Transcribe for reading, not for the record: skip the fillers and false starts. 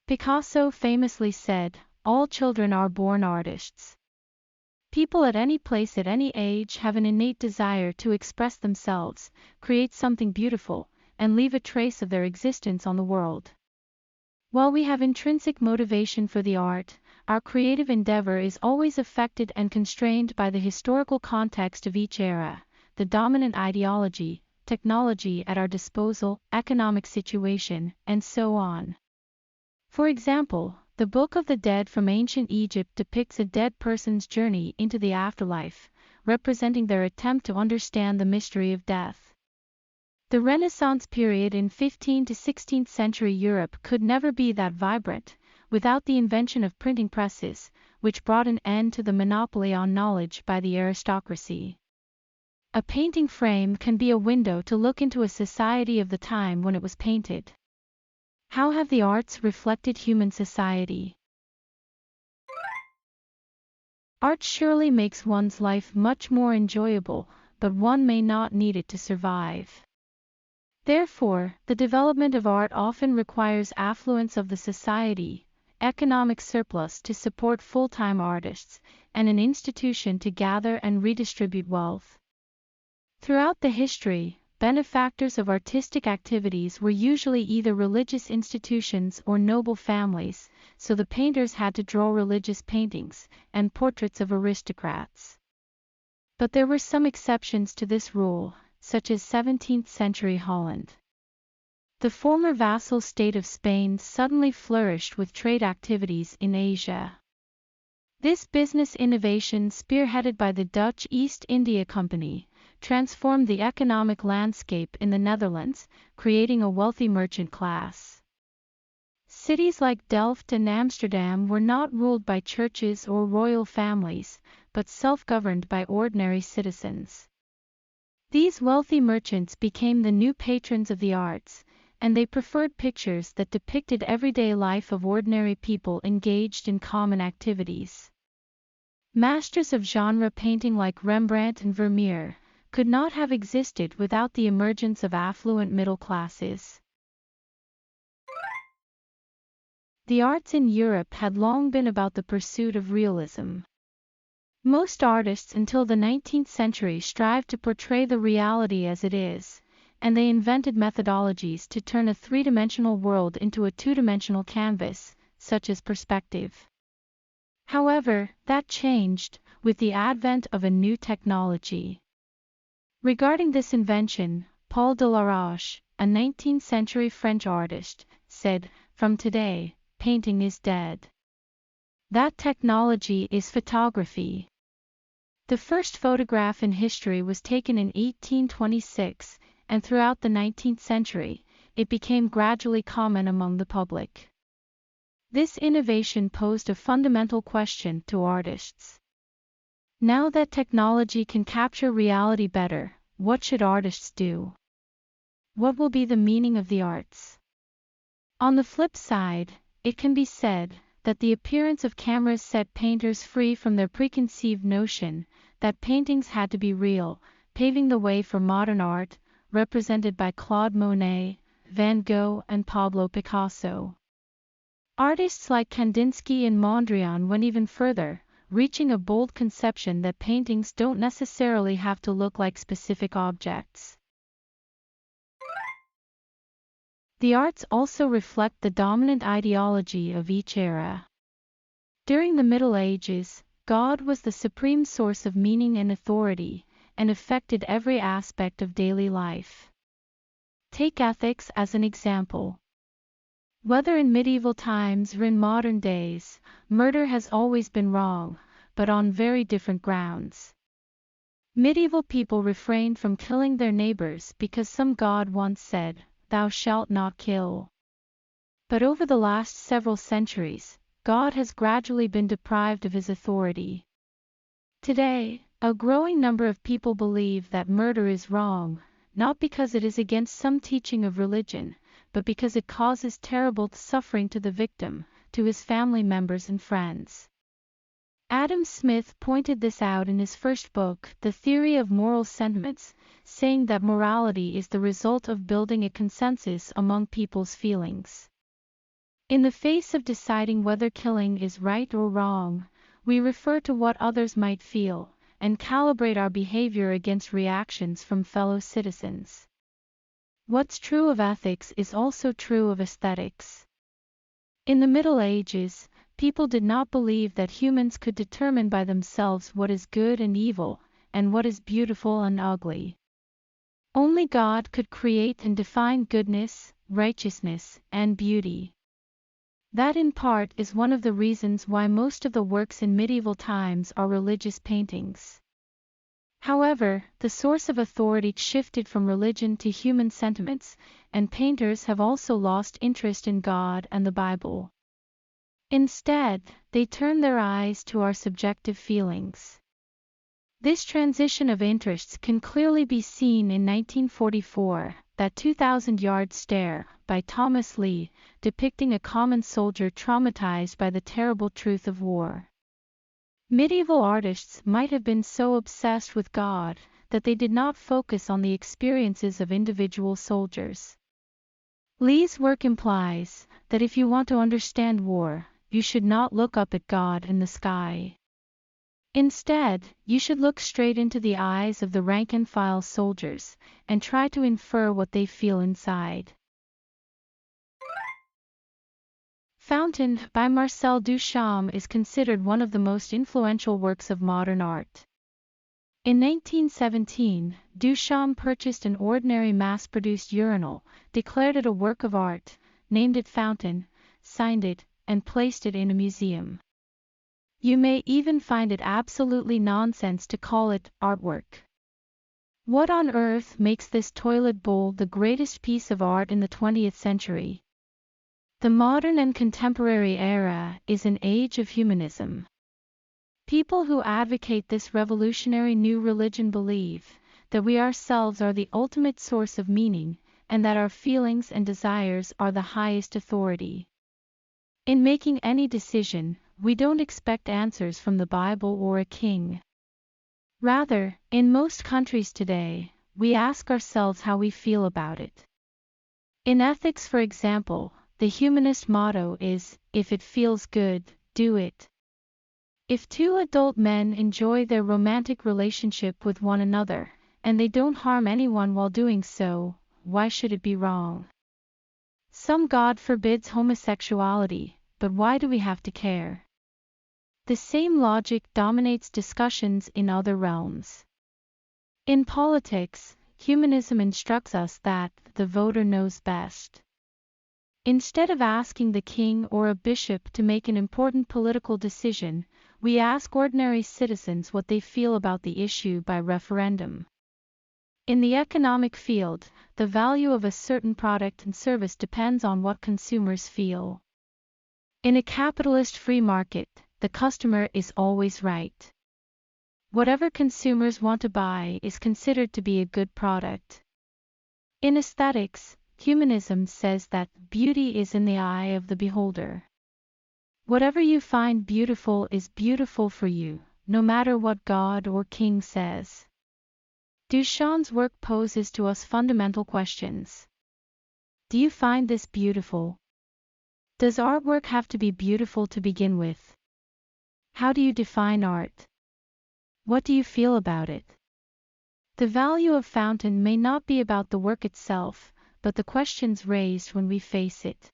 Picasso famously said, "All children are born artists." People at any place at any age have an innate desire to express themselves, create something beautiful, and leave a trace of their existence on the world. While we have intrinsic motivation for the art, our creative endeavor is always affected and constrained by the historical context of each era, the dominant ideology, technology at our disposal, economic situation, and so on. For example, the Book of the Dead from ancient Egypt depicts a dead person's journey into the afterlife, representing their attempt to understand the mystery of death. The Renaissance period in 15th to 16th century Europe could never be that vibrant, without the invention of printing presses, which brought an end to the monopoly on knowledge by the aristocracy. A painting frame can be a window to look into a society of the time when it was painted. How have the arts reflected human society? Art surely makes one's life much more enjoyable, but one may not need it to survive. Therefore, the development of art often requires affluence of the society, economic surplus to support full-time artists, and an institution to gather and redistribute wealth. Throughout the history, benefactors of artistic activities were usually either religious institutions or noble families, so the painters had to draw religious paintings and portraits of aristocrats. But there were some exceptions to this rule, such as 17th century Holland. The former vassal state of Spain suddenly flourished with trade activities in Asia. This business innovation, spearheaded by the Dutch East India Company, transformed the economic landscape in the Netherlands, creating a wealthy merchant class. Cities like Delft and Amsterdam were not ruled by churches or royal families, but self-governed by ordinary citizens. These wealthy merchants became the new patrons of the arts, and they preferred pictures that depicted everyday life of ordinary people engaged in common activities. Masters of genre painting like Rembrandt and Vermeer could not have existed without the emergence of affluent middle classes. The arts in Europe had long been about the pursuit of realism. Most artists until the 19th century strived to portray the reality as it is, and they invented methodologies to turn a three-dimensional world into a two-dimensional canvas, such as perspective. However, that changed with the advent of a new technology. Regarding this invention, Paul Delaroche, a 19th century French artist, said, "From today, painting is dead. That technology is photography." The first photograph in history was taken in 1826, and throughout the 19th century, it became gradually common among the public. This innovation posed a fundamental question to artists. Now that technology can capture reality better, what should artists do? What will be the meaning of the arts? On the flip side, it can be said that the appearance of cameras set painters free from their preconceived notion that paintings had to be real, paving the way for modern art, represented by Claude Monet, Van Gogh, and Pablo Picasso. Artists like Kandinsky and Mondrian went even further, reaching a bold conception that paintings don't necessarily have to look like specific objects. The arts also reflect the dominant ideology of each era. During the Middle Ages, God was the supreme source of meaning and authority, and affected every aspect of daily life. Take ethics as an example. Whether in medieval times or in modern days, murder has always been wrong, but on very different grounds. Medieval people refrained from killing their neighbors because some god once said, "Thou shalt not kill." But over the last several centuries, God has gradually been deprived of his authority. Today, a growing number of people believe that murder is wrong, not because it is against some teaching of religion, but because it causes terrible suffering to the victim, to his family members and friends. Adam Smith pointed this out in his first book, The Theory of Moral Sentiments, saying that morality is the result of building a consensus among people's feelings. In the face of deciding whether killing is right or wrong, we refer to what others might feel, and calibrate our behavior against reactions from fellow citizens. What's true of ethics is also true of aesthetics. In the Middle Ages, people did not believe that humans could determine by themselves what is good and evil, and what is beautiful and ugly. Only God could create and define goodness, righteousness, and beauty. That in part is one of the reasons why most of the works in medieval times are religious paintings. However, the source of authority shifted from religion to human sentiments, and painters have also lost interest in God and the Bible. Instead, they turn their eyes to our subjective feelings. This transition of interests can clearly be seen in 1944, That 2,000-Yard Stare, by Thomas Lee, depicting a common soldier traumatized by the terrible truth of war. Medieval artists might have been so obsessed with God that they did not focus on the experiences of individual soldiers. Lee's work implies that if you want to understand war, you should not look up at God in the sky. Instead, you should look straight into the eyes of the rank-and-file soldiers, and try to infer what they feel inside. Fountain, by Marcel Duchamp, is considered one of the most influential works of modern art. In 1917, Duchamp purchased an ordinary mass-produced urinal, declared it a work of art, named it Fountain, signed it, and placed it in a museum. You may even find it absolutely nonsense to call it artwork. What on earth makes this toilet bowl the greatest piece of art in the 20th century? The modern and contemporary era is an age of humanism. People who advocate this revolutionary new religion believe that we ourselves are the ultimate source of meaning, and that our feelings and desires are the highest authority. In making any decision, we don't expect answers from the Bible or a king. Rather, in most countries today, we ask ourselves how we feel about it. In ethics, for example, the humanist motto is, if it feels good, do it. If two adult men enjoy their romantic relationship with one another, and they don't harm anyone while doing so, why should it be wrong? Some God forbids homosexuality, but why do we have to care? The same logic dominates discussions in other realms. In politics, humanism instructs us that the voter knows best. Instead of asking the king or a bishop to make an important political decision, we ask ordinary citizens what they feel about the issue by referendum. In the economic field, the value of a certain product and service depends on what consumers feel. In a capitalist free market, the customer is always right. Whatever consumers want to buy is considered to be a good product. In aesthetics, humanism says that beauty is in the eye of the beholder. Whatever you find beautiful is beautiful for you, no matter what God or king says. Duchamp's work poses to us fundamental questions. Do you find this beautiful? Does artwork have to be beautiful to begin with? How do you define art? What do you feel about it? The value of Fountain may not be about the work itself, but the questions raised when we face it.